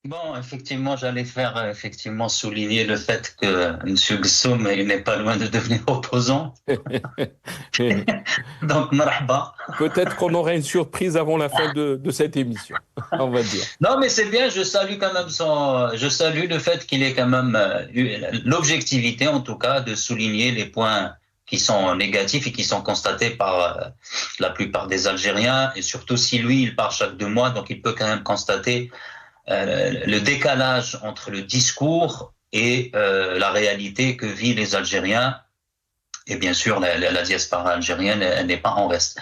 Bon, effectivement, j'allais faire effectivement souligner le fait que M. Gsoum il n'est pas loin de devenir opposant. Donc, marhaba. Peut-être qu'on aura une surprise avant la fin de cette émission, on va dire. Non, mais c'est bien, je salue quand même je salue le fait qu'il ait quand même eu l'objectivité, en tout cas, de souligner les points qui sont négatifs et qui sont constatés par la plupart des Algériens. Et surtout si lui, il part chaque 2 mois, donc il peut quand même constater le décalage entre le discours et la réalité que vivent les Algériens. Et bien sûr, la diaspora algérienne, elle n'est pas en reste.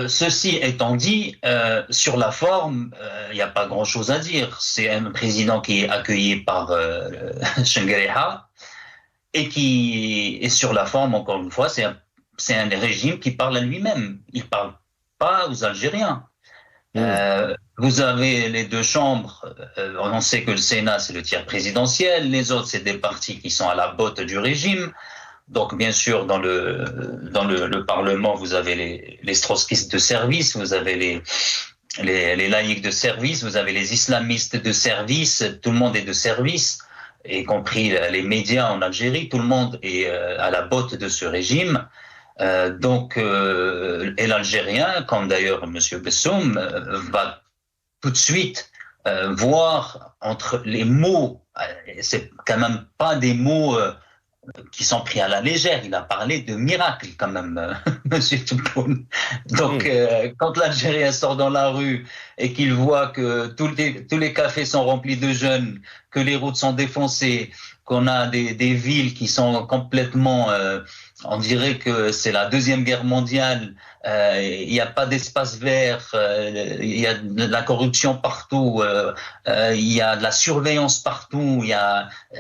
Ceci étant dit, sur la forme, il n'y a pas grand-chose à dire. C'est un président qui est accueilli par Shengreha et sur la forme, encore une fois, c'est un régime qui parle à lui-même. Il parle pas aux Algériens. Hmm. Vous avez les deux chambres. On sait que le Sénat, c'est le tiers présidentiel. Les autres, c'est des partis qui sont à la botte du régime. Donc, bien sûr, dans le Parlement, vous avez les trotskistes de service, vous avez les laïcs de service, vous avez les islamistes de service. Tout le monde est de service, y compris les médias en Algérie. Tout le monde est à la botte de ce régime. Et l'Algérien, comme d'ailleurs M. Bessoum, va tout de suite voir entre les mots, c'est quand même pas des mots qui sont pris à la légère. Il a parlé de miracle quand même, Monsieur Tebboune. Donc, Hmm. quand l'Algérien sort dans la rue et qu'il voit que tous les cafés sont remplis de jeunes, que les routes sont défoncées, qu'on a des villes qui sont complètement, on dirait que c'est la Deuxième Guerre mondiale. Il n'y a pas d'espace vert, il y a de la corruption partout, il y a de la surveillance partout.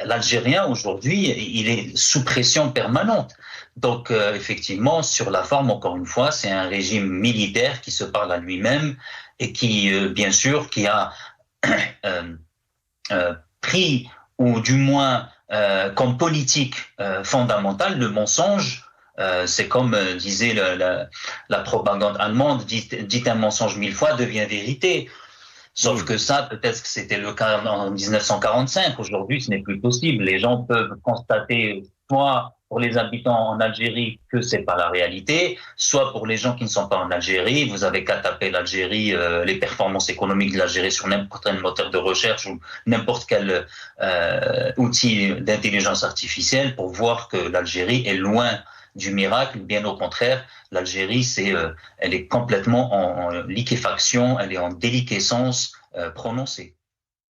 L'Algérien aujourd'hui, il est sous pression permanente. Donc effectivement, sur la forme, encore une fois, c'est un régime militaire qui se parle à lui-même et qui, bien sûr, qui a euh, pris ou du moins comme politique fondamentale le mensonge. C'est comme disait la propagande allemande, dites un mensonge 1000 fois, devient vérité. Sauf Hmm. que ça, peut-être que c'était le cas en 1945. Aujourd'hui, ce n'est plus possible. Les gens peuvent constater, soit pour les habitants en Algérie, que c'est pas la réalité, soit pour les gens qui ne sont pas en Algérie. Vous avez qu'à taper l'Algérie, les performances économiques de l'Algérie sur n'importe quel moteur de recherche ou n'importe quel outil d'intelligence artificielle pour voir que l'Algérie est loin du miracle. Bien au contraire, l'Algérie, elle est complètement en liquéfaction, elle est en déliquescence prononcée.